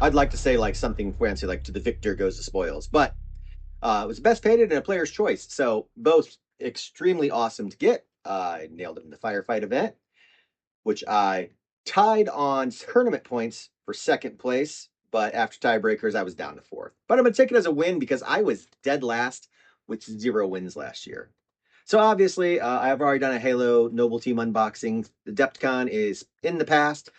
I'd like to say like something fancy, like to the victor goes the spoils, but it was best painted and a player's choice. So both extremely awesome to get. I nailed it in the firefight event, which I tied on tournament points for second place. But after tiebreakers, I was down to fourth. But I'm going to take it as a win because I was dead last with 0 wins last year. So obviously, I've already done a Halo Noble Team unboxing. The Adepticon is in the past.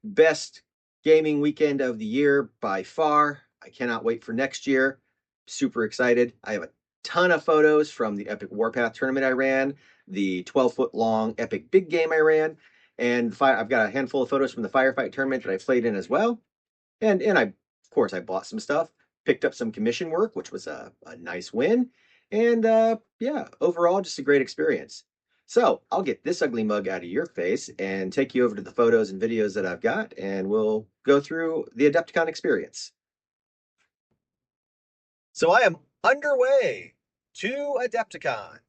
Best gaming weekend of the year by far. I cannot wait for next year. Super excited. I have a ton of photos from the Epic Warpath tournament I ran, the 12-foot long Epic Big Game I ran, and I've got a handful of photos from the Firefight tournament that I played in as well. And I, of course, I bought some stuff, picked up some commission work, which was a nice win. And yeah, overall, just a great experience. So I'll get this ugly mug out of your face and take you over to the photos and videos that I've got, and we'll go through the Adepticon experience. So I am underway to Adepticon.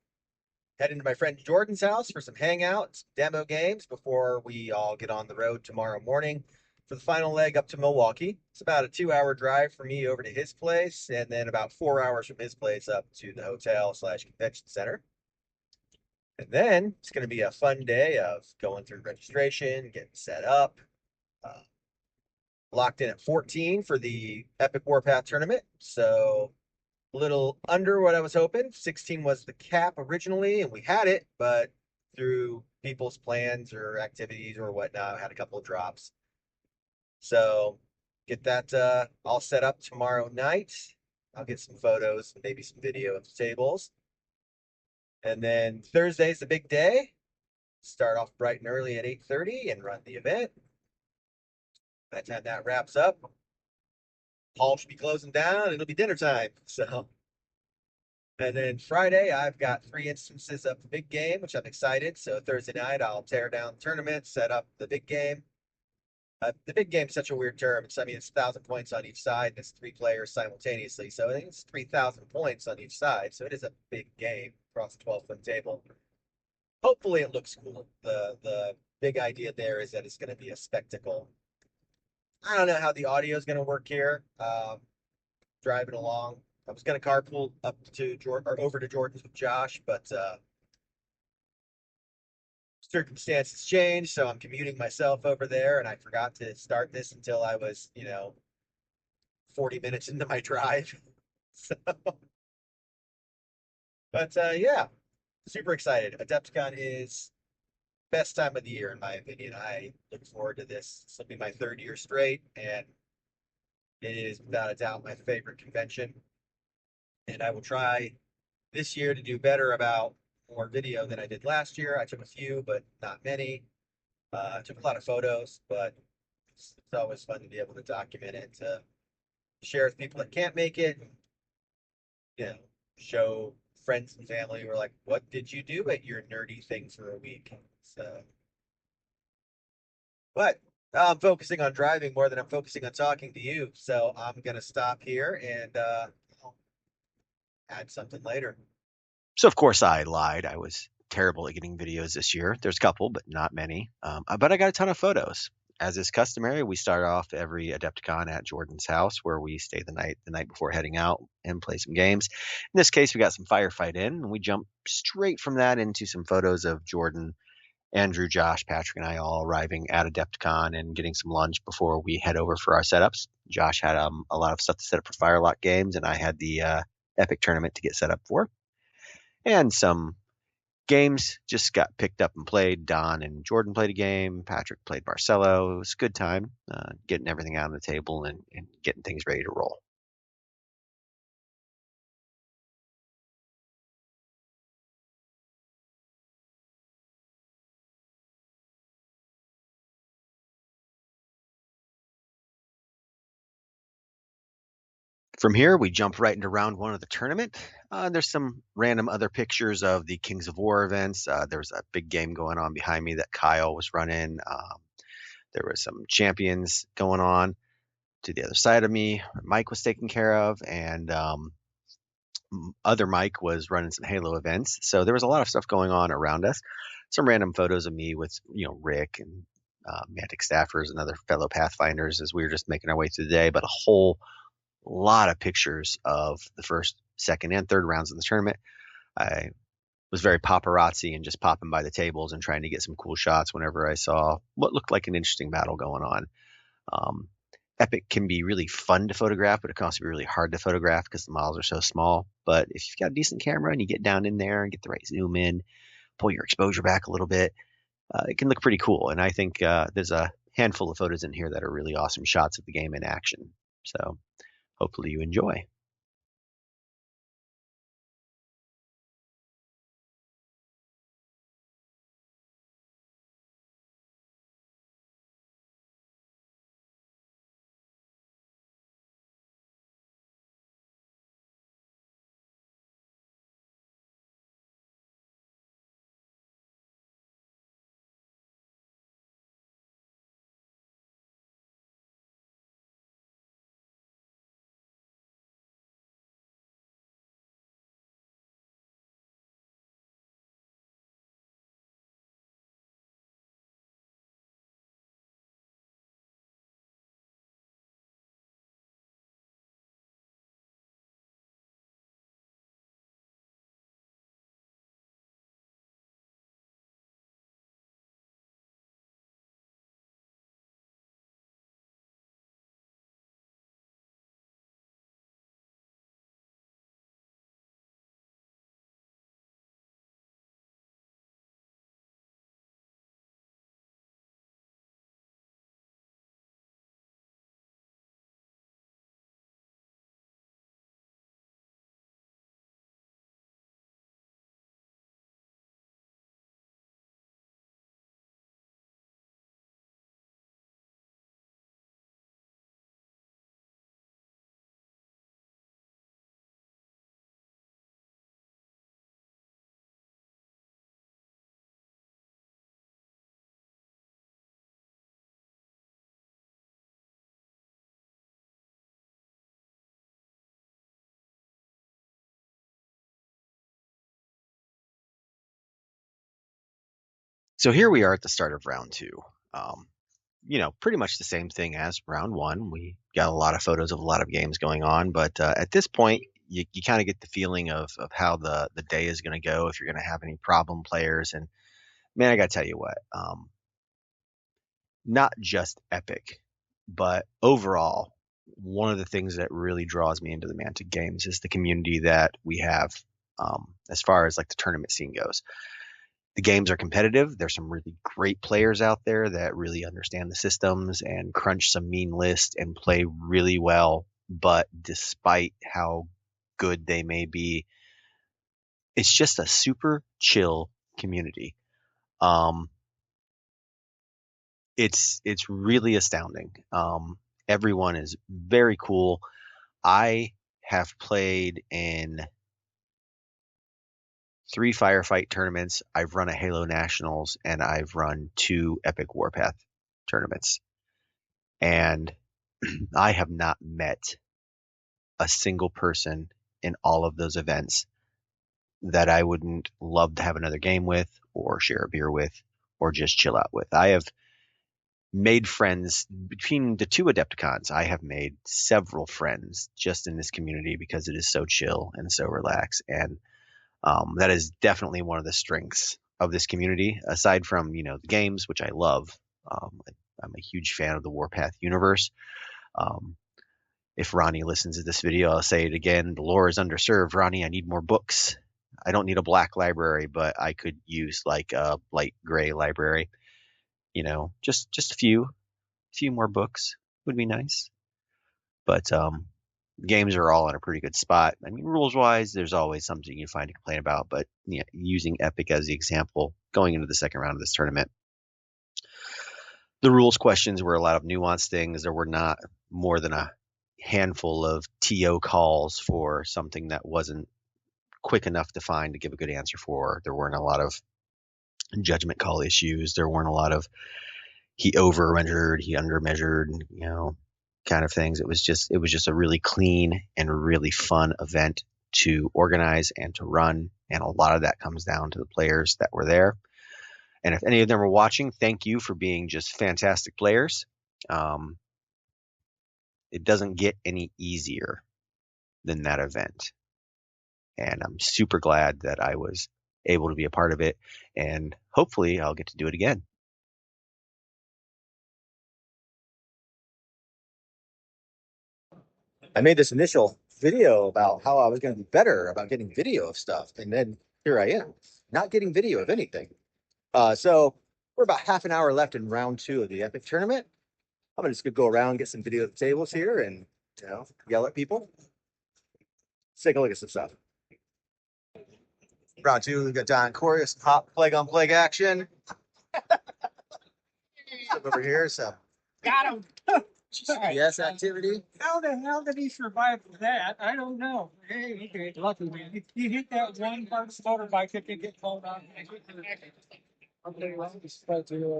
Heading to my friend Jordan's house for some hangouts, demo games before we all get on the road tomorrow morning for the final leg up to Milwaukee. It's about a 2 hour drive for me over to his place, and then about 4 hours from his place up to the hotel slash convention center. And then it's going to be a fun day of going through registration, getting set up. Uh, Locked in at 14 for the Epic Warpath tournament. So a little under what I was hoping. 16 was the cap originally, and we had it, but through people's plans or activities or whatnot, I had a couple of drops. So get that all set up tomorrow night. I'll get some photos and maybe some video of the tables. And then Thursday's the big day. Start off bright and early at 8:30 and run the event. By the time that wraps up, hall should be closing down and it'll be dinner time. So, and then Friday, I've got 3 instances of the big game, which I'm excited. So Thursday night, I'll tear down the tournament, set up the big game. The big game is such a weird term. I mean, it's 1,000 points on each side, and it's 3 players simultaneously. So I think it's 3,000 points on each side. So it is a big game across the 12-foot table. Hopefully, it looks cool. The big idea there is that it's going to be a spectacle. I don't know how the audio is going to work here. Driving along, I was going to carpool up to Jordan or over to Jordan's with Josh, but circumstances changed, so I'm commuting myself over there, and I forgot to start this until I was, 40 minutes into my drive. So, but yeah, super excited. Adepticon is best time of the year in my opinion. I look forward to this. This will be my third year straight, and it is without a doubt my favorite convention. And I will try this year to do better about more video than I did last year. I took a few, but not many. I took a lot of photos, but it's always fun to be able to document it, to share with people that can't make it, and, show friends and family who are like, what did you do at your nerdy thing for a week? So, but I'm focusing on driving more than I'm focusing on talking to you. So I'm going to stop here and I'll add something later. So of course I lied. I was terrible at getting videos this year. There's a couple, but not many. But I got a ton of photos. As is customary, we start off every Adepticon at Jordan's house, where we stay the night before heading out and play some games. In this case, we got some firefight in, and we jump straight from that into some photos of Jordan, Andrew, Josh, Patrick, and I all arriving at Adepticon and getting some lunch before we head over for our setups. Josh had a lot of stuff to set up for Firelock games, and I had the Epic tournament to get set up for. And some games just got picked up and played. Don and Jordan played a game. Patrick played Marcelo. It was a good time getting everything out on the table and getting things ready to roll. From here, we jump right into round one of the tournament. There's some random other pictures of the Kings of War events. There's a big game going on behind me that Kyle was running. There was some champions going on to the other side of me. Mike was taken care of, and other Mike was running some Halo events. So there was a lot of stuff going on around us. Some random photos of me with, Rick and Mantic staffers and other fellow Pathfinders as we were just making our way through the day, but a whole lot of pictures of the first, second, and third rounds of the tournament. I was very paparazzi and just popping by the tables and trying to get some cool shots whenever I saw what looked like an interesting battle going on. Um, Epic can be really fun to photograph, but it can also be really hard to photograph because the models are so small. But if you've got a decent camera and you get down in there and get the right zoom in, pull your exposure back a little bit, it can look pretty cool. And I think there's a handful of photos in here that are really awesome shots of the game in action. So hopefully you enjoy. So here we are at the start of round two. Um, pretty much the same thing as round one. We got a lot of photos of a lot of games going on, but at this point, you kind of get the feeling of how the day is going to go, if you're going to have any problem players. And man, I got to tell you what, not just Epic, but overall, one of the things that really draws me into the Mantic games is the community that we have as far as like the tournament scene goes. The games are competitive. There's some really great players out there that really understand the systems and crunch some mean lists and play really well. But despite how good they may be, it's just a super chill community. Um, it's really astounding. Everyone is very cool. I have played in 3 firefight tournaments. I've run a Halo Nationals and I've run 2 Epic Warpath tournaments. And I have not met a single person in all of those events that I wouldn't love to have another game with or share a beer with or just chill out with. I have made friends between the 2 Adepticons. I have made several friends just in this community because it is so chill and so relaxed. And that is definitely one of the strengths of this community, aside from, the games, which I love. I'm a huge fan of the Warpath universe. Um, if Ronnie listens to this video, I'll say it again. The lore is underserved. Ronnie, I need more books. I don't need a black library, but I could use like a light gray library. Just a few more books would be nice. But games are all in a pretty good spot. I mean, rules wise, there's always something you find to complain about. But yeah, using Epic as the example, going into the second round of this tournament, the rules questions were a lot of nuanced things. There were not more than a handful of TO calls for something that wasn't quick enough to find to give a good answer for. There weren't a lot of judgment call issues. There weren't a lot of he over measured, he under measured, kind of things. It was just a really clean and really fun event to organize and to run. And a lot of that comes down to the players that were there. And if any of them are watching, thank you for being just fantastic players. Um, it doesn't get any easier than that event. And I'm super glad that I was able to be a part of it. And hopefully I'll get to do it again. I made this initial video about how I was going to be better about getting video of stuff, and then here I am, not getting video of anything. So we're about half an hour left in round two of the Epic tournament. I'm gonna just go around, get some video of the tables here, and yell at people. Let's take a look at some stuff. Round two, we've got Don Corey, some hot plague on plague action. Flip over here, some Got him. GPS activity. How the hell did he survive that? I don't know. Hey, okay, lucky man. You hit that one part of the motorbike that can get blown out.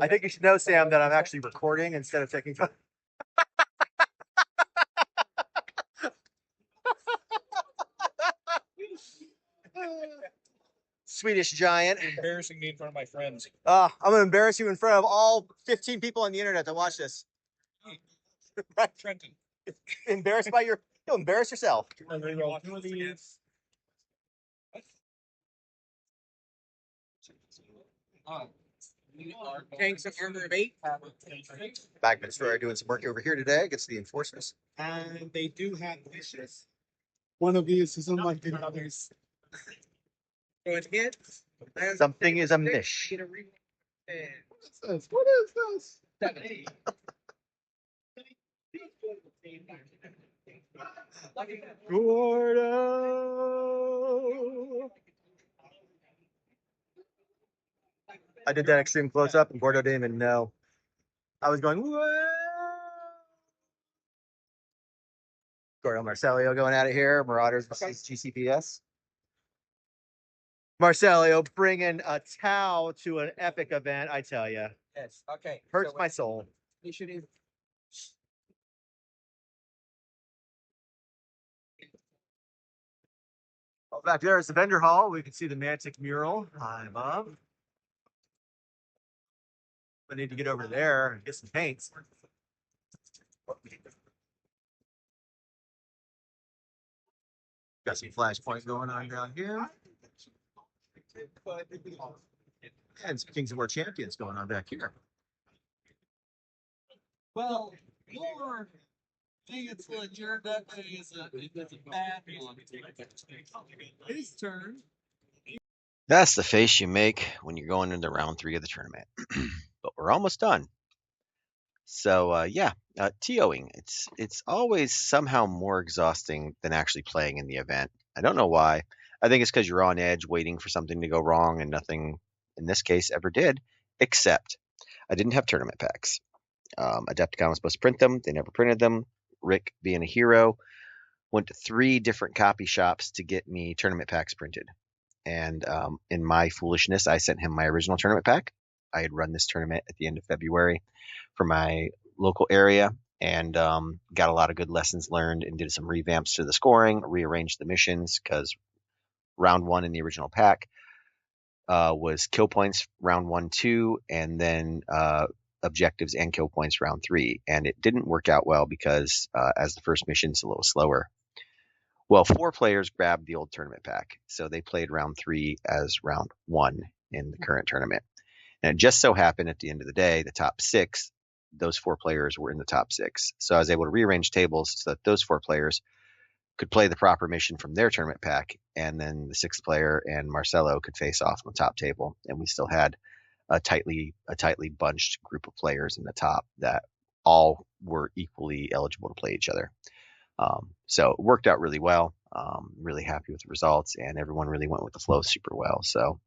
I think you should know, Sam, that I'm actually recording instead of taking photos. Swedish giant. You're embarrassing me in front of my friends. I'm gonna embarrass you in front of all 15 people on the internet that watch this. Right, Trenton. Embarrassed by you'll embarrass yourself. Tanks of armor of 8. Bagman Destroyer doing some work over here today against the enforcers. And they do have vicious. One of these is unlike the others. So it hits. Something is amiss. What is this? Gordo. I did that extreme close up, and Gordo didn't even know. I was going, whoa. Gordo Marcelio going at it here. Marauders versus GCPS. Marcelio bringing a Tau to an epic event, I tell you. Yes. Okay. Hurts my soul. Initiative. Oh, back there is the vendor hall. We can see the Mantic mural high above. I need to get over there and get some paints. Got some flashpoint going on down here. And some Kings of War champions going on back here. Well, your thing it's legit. That thing is a bad one. His turn. That's the face you make when you're going into round 3 of the tournament. But we're almost done. So TOing. It's always somehow more exhausting than actually playing in the event. I don't know why. I think it's because you're on edge waiting for something to go wrong, and nothing in this case ever did, except I didn't have tournament packs. Adepticon was supposed to print them. They never printed them. Rick, being a hero, went to 3 different copy shops to get me tournament packs printed. And in my foolishness, I sent him my original tournament pack. I had run this tournament at the end of February for my local area, and got a lot of good lessons learned and did some revamps to the scoring, rearranged the missions because round 1 in the original pack was kill points round 1, 2, and then objectives and kill points round 3. And it didn't work out well because as the first mission's a little slower. Well, 4 players grabbed the old tournament pack, so they played round 3 as round 1 in the current tournament. And it just so happened at the end of the day, the top 6, those 4 players were in the top 6. So I was able to rearrange tables so that those 4 players could play the proper mission from their tournament pack, and then the 6th player and Marcelo could face off on the top table, and we still had a tightly bunched group of players in the top that all were equally eligible to play each other. So it worked out really well. Really happy with the results, and everyone really went with the flow super well. So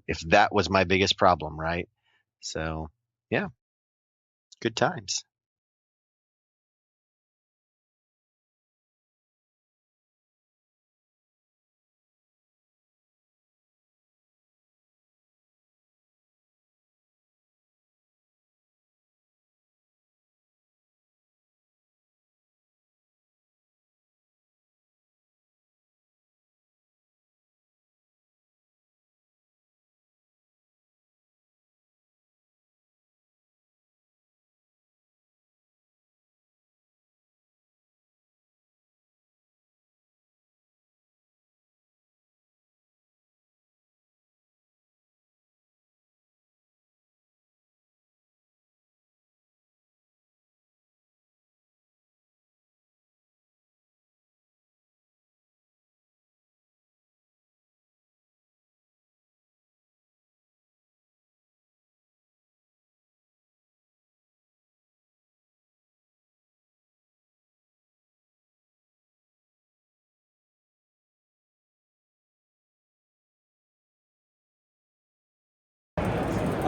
if that was my biggest problem, right? So yeah, good times.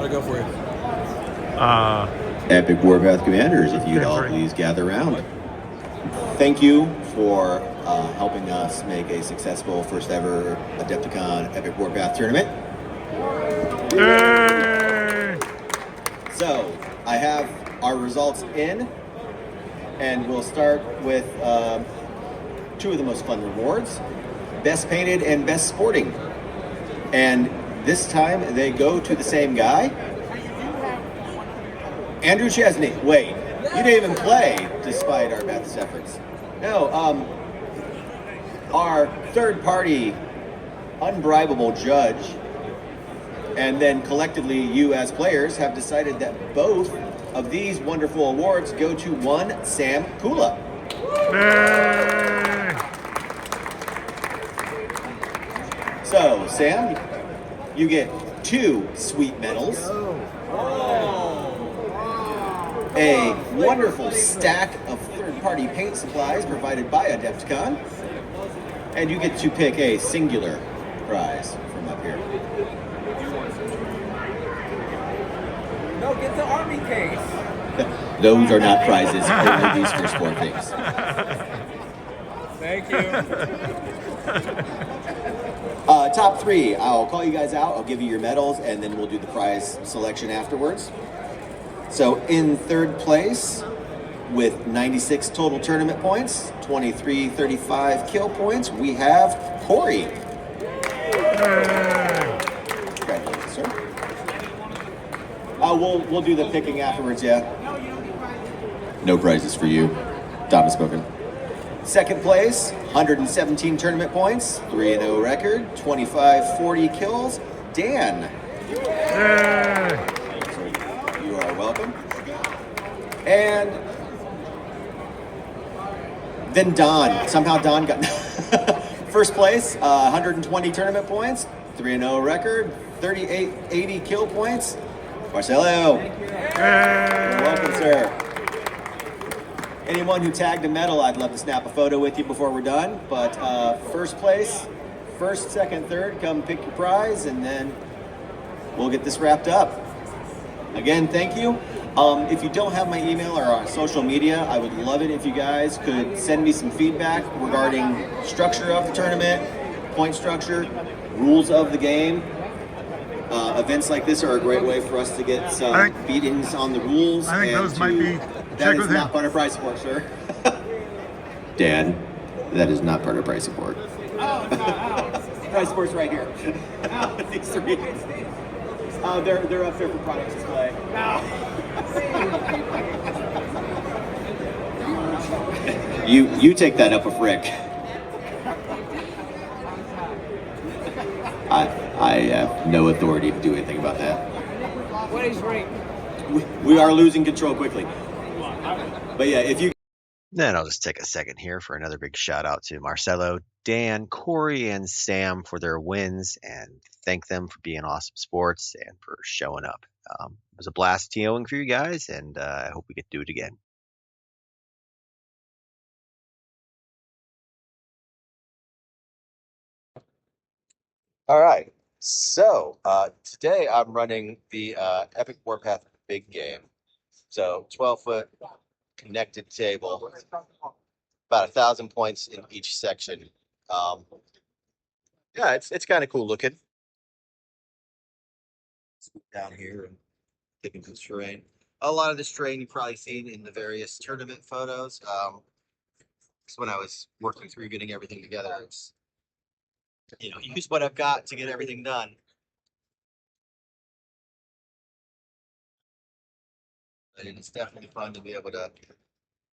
How'd it go for you? Epic Warpath Commanders, if you'd all please gather around. Thank you for helping us make a successful first ever Adepticon Epic Warpath tournament. So, I have our results in, and we'll start with two of the most fun rewards, Best Painted and Best Sporting. And this time they go to the same guy. Andrew Chesney, wait, you didn't even play despite our best efforts. No, our third party unbribable judge, and then collectively you as players have decided that both of these wonderful awards go to one Sam Kula. So, Sam, you get 2 sweet medals, a wonderful stack of third-party paint supplies provided by Adepticon, and you get to pick a singular prize from up here. No, get the army case. Those are not prizes, only these first 4 things. Thank you. Top 3, I'll call you guys out, I'll give you your medals, and then we'll do the prize selection afterwards. So in third place, with 96 total tournament points, 2335 kill points, we have Corey. Congratulations, sir. We'll do the picking afterwards, yeah. No prizes for you. Dom has spoken. Second place, 117 tournament points, 3-0 record, 2540 kills, Dan. You are welcome. And then Don. Somehow Don got first place, 120 tournament points, 3-0 record, 3880 kill points. Marcelo. You're welcome, sir. Anyone who tagged a medal, I'd love to snap a photo with you before we're done. But first place, first, second, third, come pick your prize, and then we'll get this wrapped up. Again, thank you. If you don't have my email or on social media, I would love it if you guys could send me some feedback regarding structure of the tournament, point structure, rules of the game. Events like this are a great way for us to get some beatings on the rules. I think and those might be. That is not part of prize support, sir. Dan, that is not part of prize support. Prize support's right here. These 3. They're up there for product display. You take that up with Rick. I have no authority to do anything about that. What is right? We are losing control quickly. But yeah, if you... Then I'll just take a second here for another big shout out to Marcelo, Dan, Corey, and Sam for their wins, and thank them for being awesome sports and for showing up. It was a blast TOing for you guys, and I hope we get to do it again. All right. So today I'm running the Epic Warpath Big Game. So 12-foot connected table, about 1,000 points in each section. Yeah, it's kind of cool looking. Down here and taking this terrain. A lot of this terrain you've probably seen in the various tournament photos. So when I was working through getting everything together, it's use what I've got to get everything done. And it's definitely fun to be able to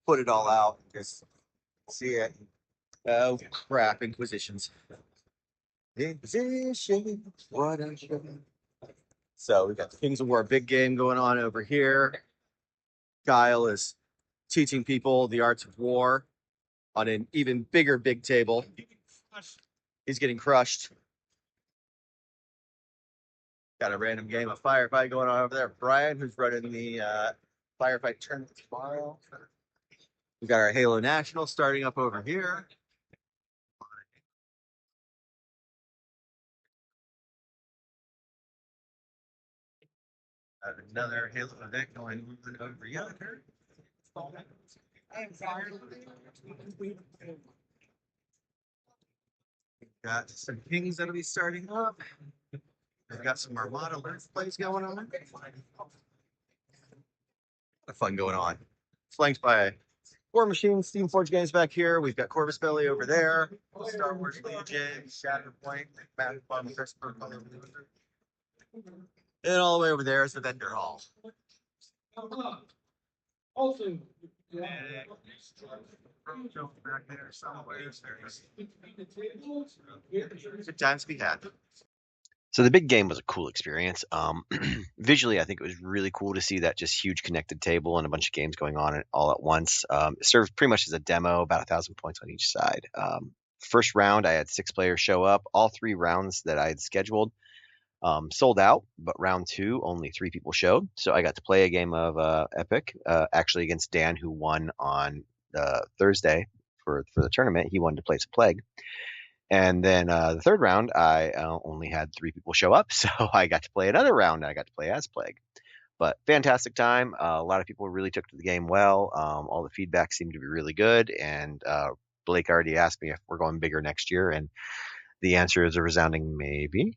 put it all out. Just see it. Oh crap! Inquisitions. Inquisition. What a show. So we've got the Kings of War big game going on over here. Kyle is teaching people the arts of war on an even bigger big table. He's getting crushed. Got a random game of firefight going on over there. Brian, who's running the firefight tournament tomorrow. We've got our Halo National starting up over here. Another Halo event going on over yonder. Got some kings that'll be starting up. We've got some Armada Earth plays going on. A lot of fun going on. Flanked by War Machine, Steam Forge Games back here. We've got Corvus Belly over there. Star Wars Legion, Shatterpoint, Magic Bomb, Christopher. And all the way over there is the vendor hall. Also, Back there somewhere. Good times to be had. So the big game was a cool experience. Visually, I think it was really cool to see that just huge connected table and a bunch of games going on all at once. It served pretty much as a demo, about 1,000 points on each side. First round, I had 6 players show up. All 3 rounds that I had scheduled sold out, but round 2, only 3 people showed. So I got to play a game of Epic, actually against Dan, who won on Thursday for the tournament. He wanted to play some Plague. And then the third round, I only had 3 people show up, so I got to play another round. I got to play as Plague. But fantastic time. A lot of people really took to the game well. All the feedback seemed to be really good. And Blake already asked me if we're going bigger next year, and the answer is a resounding maybe.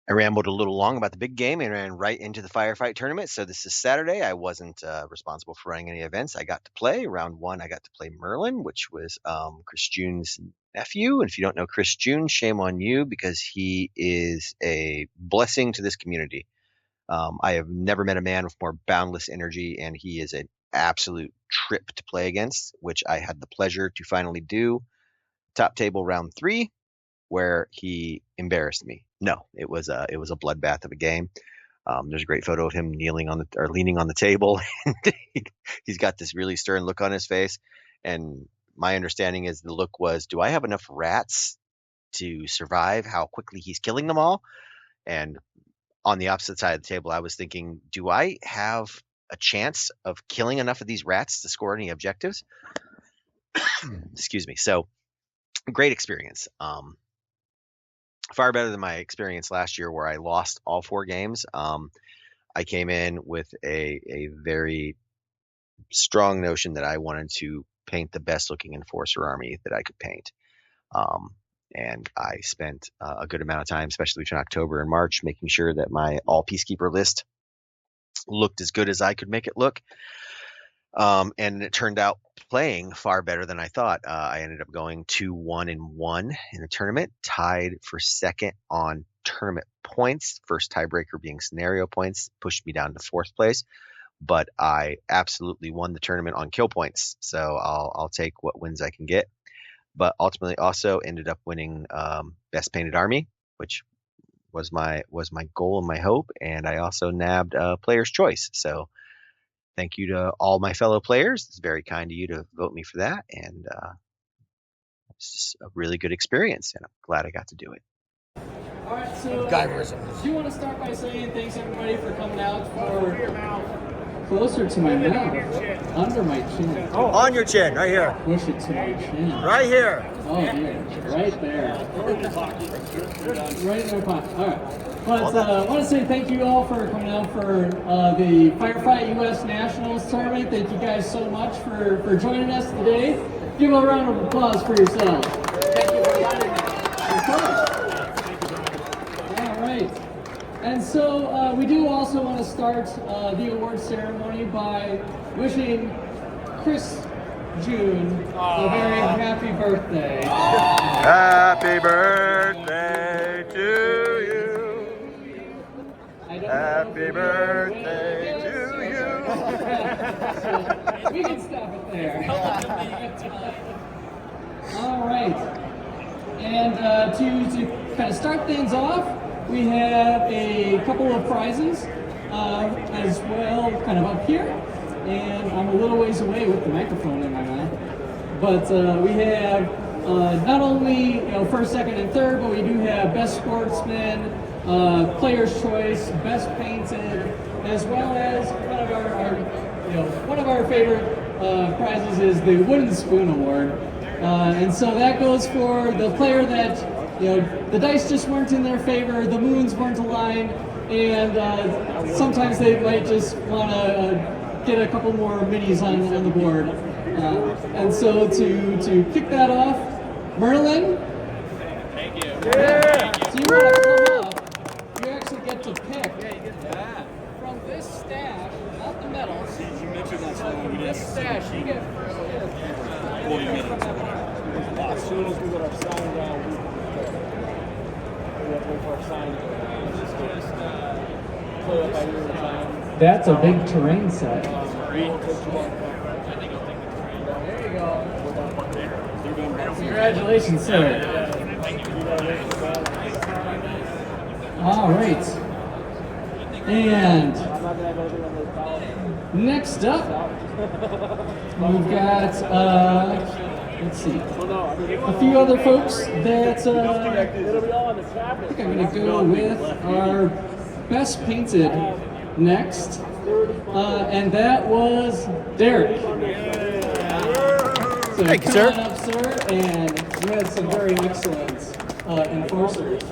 I rambled a little long about the big game and ran right into the firefight tournament. So this is Saturday. I wasn't responsible for running any events. I got to play. Round 1, I got to play Merlin, which was Chris June's nephew. And if you don't know Chris June, shame on you, because he is a blessing to this community. I have never met a man with more boundless energy, and he is an absolute trip to play against, which I had the pleasure to finally do. Top table round 3, where he embarrassed me. No, it was a bloodbath of a game. There's a great photo of him leaning on the table. He's got this really stern look on his face, and my understanding is the look was, do I have enough rats to survive how quickly he's killing them all? And on the opposite side of the table, I was thinking, do I have a chance of killing enough of these rats to score any objectives? Excuse me. So great experience. Far better than my experience last year, where I lost all 4 games. I came in with a very strong notion that I wanted to paint the best looking enforcer army that I could paint. And I spent a good amount of time, especially between October and March, making sure that my all Peacekeeper list looked as good as I could make it look. And it turned out playing far better than I thought. I ended up going 2-1-1 in the tournament, tied for second on tournament points. First tiebreaker being scenario points, pushed me down to 4th place. But I absolutely won the tournament on kill points, so I'll take what wins I can get. But ultimately, also ended up winning Best Painted Army, which was my goal and my hope. And I also nabbed Player's Choice. So thank you to all my fellow players. It's very kind of you to vote me for that. And it's just a really good experience, and I'm glad I got to do it. All right, so do you want to start by saying thanks everybody for coming out for closer to my mouth, under my chin. Oh, on your chin, right here. Push it to my chin. Right here. Oh, dear. Right there. Right in their pocket. All right. But I want to say thank you all for coming out for the Firefight U.S. Nationals tournament. Thank you guys so much for joining us today. Give a round of applause for yourselves. Thank you for running it. All right. And so we do also want to start the award ceremony by wishing Chris June a very happy birthday. Happy birthday to you. Happy birthday to you. So we can stop it there. All right. And to kind of start things off, we have a couple of prizes as well, kind of up here. And I'm a little ways away with the microphone in my mouth. But we have not only first, second, and third, but we do have best sportsman, player's choice, best painted, as well as one of our favorite prizes is the Wooden Spoon Award. And so that goes for the player that the dice just weren't in their favor, the moons weren't aligned, and sometimes they might just want to get a couple more minis on the board. And so to kick that off, Merlin. Thank you. Yeah. So you want to come up, you actually get to pick from this stash, not the medals, from this stash, you get first pick. 40 minutes. As soon as we got our sign down, we have to wait for our sign. Play up by your time. That's a big terrain set. We won't take too long. There you go. Congratulations, sir. All right. And next up, we've got, let's see, a few other folks that I think I'm going to go with our best painted next. And that was Derek. So Thank you, come sir. on up, sir, and you had some very excellent enforcers.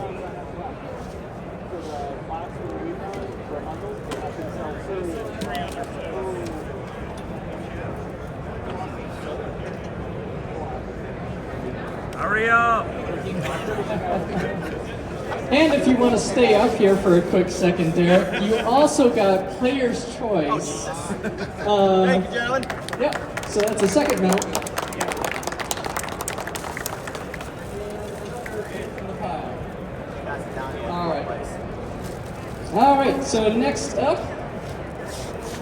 Hurry up! And if you want to stay up here for a quick second, Derek, you also got Player's Choice. Thank you, gentlemen. Yep, so that's a second note. All right, so next up,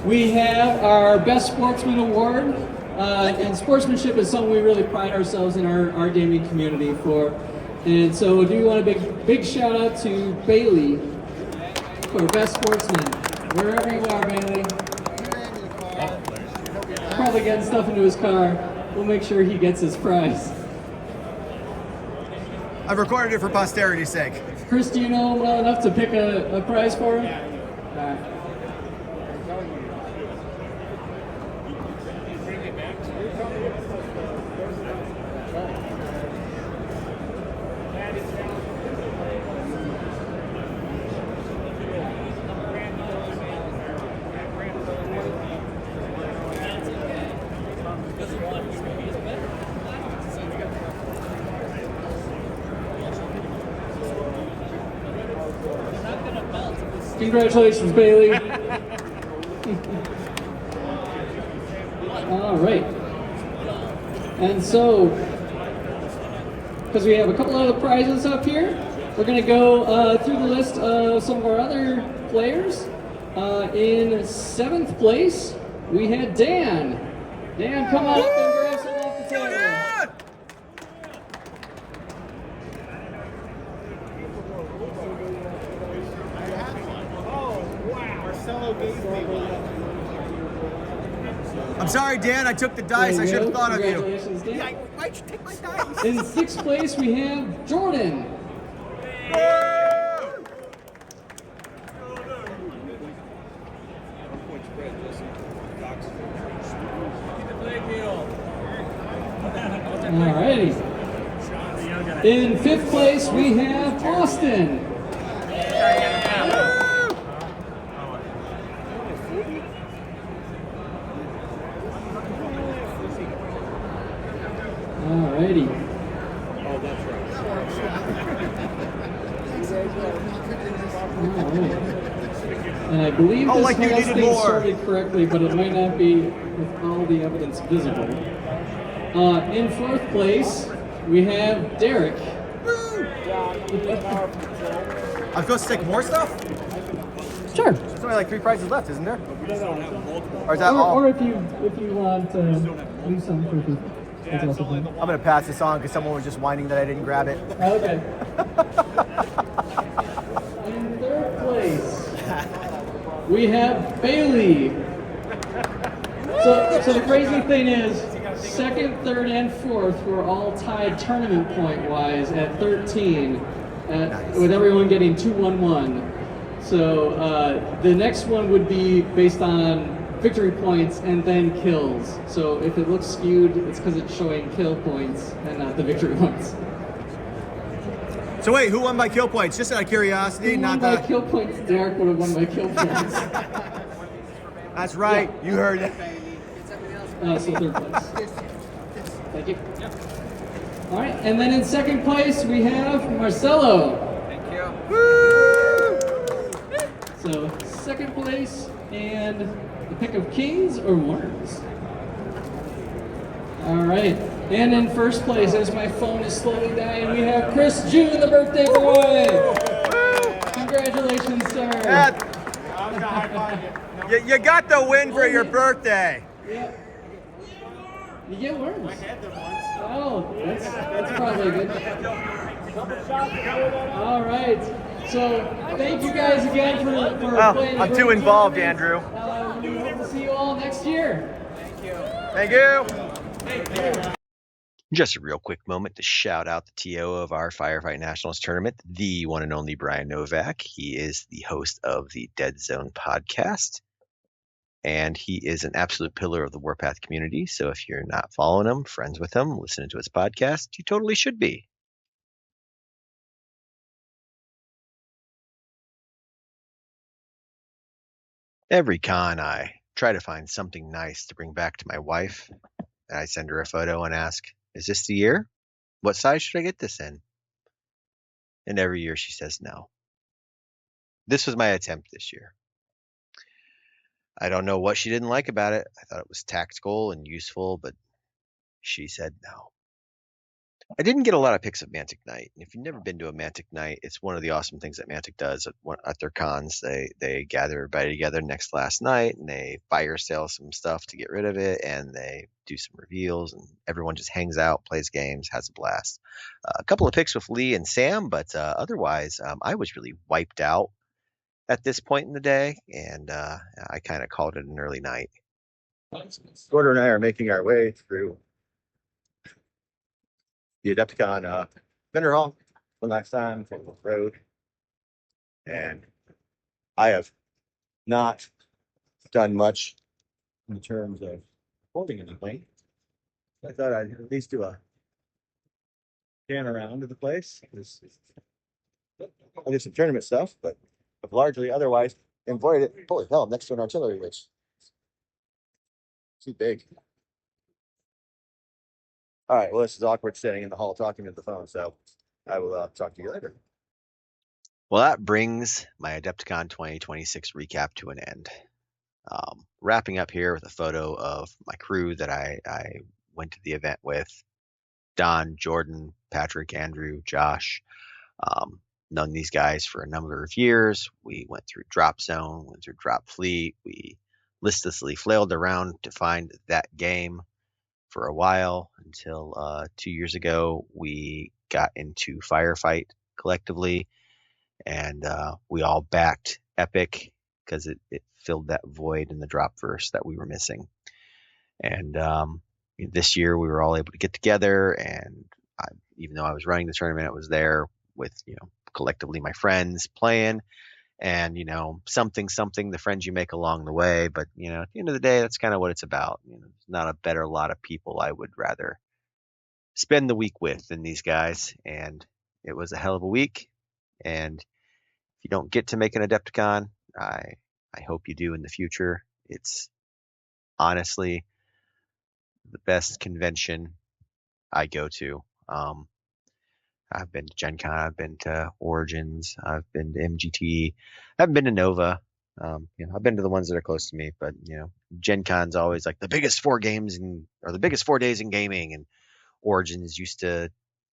we have our Best Sportsman Award. And sportsmanship is something we really pride ourselves in our gaming community for. And so we do want a big shout out to Bailey for Best Sportsman. Wherever you are, Bailey. Probably getting stuff into his car. We'll make sure he gets his prize. I've recorded it for posterity's sake. Chris, do you know him well enough to pick a prize for him? All right. Congratulations, Bailey. All right. And so, because we have a couple other prizes up here, we're going to go through the list of some of our other players. In 7th place, we had Dan. Dan, come on up and grab some off the table. I'm sorry, Dan. I took the dice. I should have thought of you. Congratulations, Dan. Yeah, why'd you take my dice? In 6th place, we have Jordan. Alrighty. In 5th place, we have Austin. Alrighty. Oh, that's right. Alright. And I believe this like you has needed things more. sorted correctly, but it might not be with all the evidence visible. In 4th place, we have Derek. I'm supposed to take more stuff? Sure. There's only like 3 prizes left, isn't there? Or is that all? Or if you want to leave some for people. That's also fine. I'm gonna pass this on because someone was just whining that I didn't grab it. Okay. In 3rd place, we have Bailey. So the crazy thing is, 2nd, 3rd, and 4th were all tied tournament point-wise at 13, with everyone getting 2-1-1. So the next one would be based on victory points and then kills. So if it looks skewed, it's because it's showing kill points and not the victory points. So wait, who won by kill points? Just out of curiosity, Who not won by the. kill points? Derek would have won by kill points. That's right. You heard it. So third place. Thank you. All right, and then in second place we have Marcelo. Thank you. So second place and the pick of kings or worms. All right, and in first place, as my phone is slowly dying, we have Chris June, the birthday boy. Congratulations, sir. You got the win for your birthday. Yep. You get worms. I had them once. Oh, that's probably good. All right. So thank you guys again for playing. I'm too involved, Andrew. We hope to see you all next year. Thank you. Just a real quick moment to shout out the TO of our Firefight Nationals tournament, the one and only Brian Novak. He is the host of the Dead Zone podcast, and he is an absolute pillar of the Warpath community. So if you're not following him, friends with him, listening to his podcast, you totally should be. Every con, I try to find something nice to bring back to my wife, and I send her a photo and ask, is this the year? What size should I get this in? And every year she says no. This was my attempt this year. I don't know what she didn't like about it. I thought it was tactical and useful, but she said no. I didn't get a lot of pics of Mantic Night. If you've never been to a Mantic Night, it's one of the awesome things that Mantic does at their cons. They gather everybody together next last night, and they fire sale some stuff to get rid of it, and they do some reveals, and everyone just hangs out, plays games, has a blast. A couple of pics with Lee and Sam, but otherwise, I was really wiped out at this point in the day, and I kind of called it an early night. Gordon and I are making our way through the Adepticon vendor hall one last time from the road. And I have not done much in terms of holding anything. I thought I'd at least do a pan around to the place. I did some tournament stuff, but I've largely otherwise avoided it. Holy hell, next to an artillery witch. Too big. All right, well, this is awkward sitting in the hall talking to the phone, so I will talk to you later. Well, that brings my Adepticon 2026 recap to an end. Wrapping up here with a photo of my crew that I went to the event with. Don, Jordan, Patrick, Andrew, Josh. Known these guys for a number of years. We went through Drop Zone, went through Drop Fleet. We listlessly flailed around to find that game for a while until 2 years ago we got into Firefight collectively, and we all backed Epic because it filled that void in the drop verse that we were missing. And this year we were all able to get together, and even though I was running the tournament, I was there with collectively my friends playing, and something the friends you make along the way. But at the end of the day, that's kind of what it's about. There's not a better lot of people I would rather spend the week with than these guys, and it was a hell of a week. And if you don't get to make an Adepticon, I hope you do in the future. It's honestly the best convention I go to. I've been to Gen Con, I've been to Origins, I've been to MGT, I haven't been to Nova. I've been to the ones that are close to me, but Gen Con's always like the biggest 4 games or the biggest 4 days in gaming, and Origins used to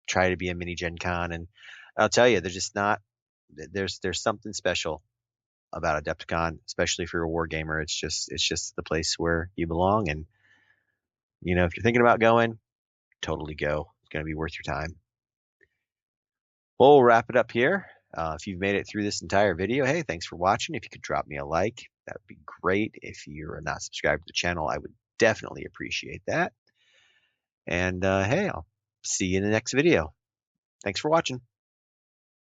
try to be a mini Gen Con, and I'll tell you, they're just not. There's something special about Adepticon, especially if you're a war gamer. It's just the place where you belong, and if you're thinking about going, totally go. It's going to be worth your time. We'll wrap it up here. If you've made it through this entire video, hey, thanks for watching. If you could drop me a like, that would be great. If you're not subscribed to the channel, I would definitely appreciate that. And hey, I'll see you in the next video. Thanks for watching.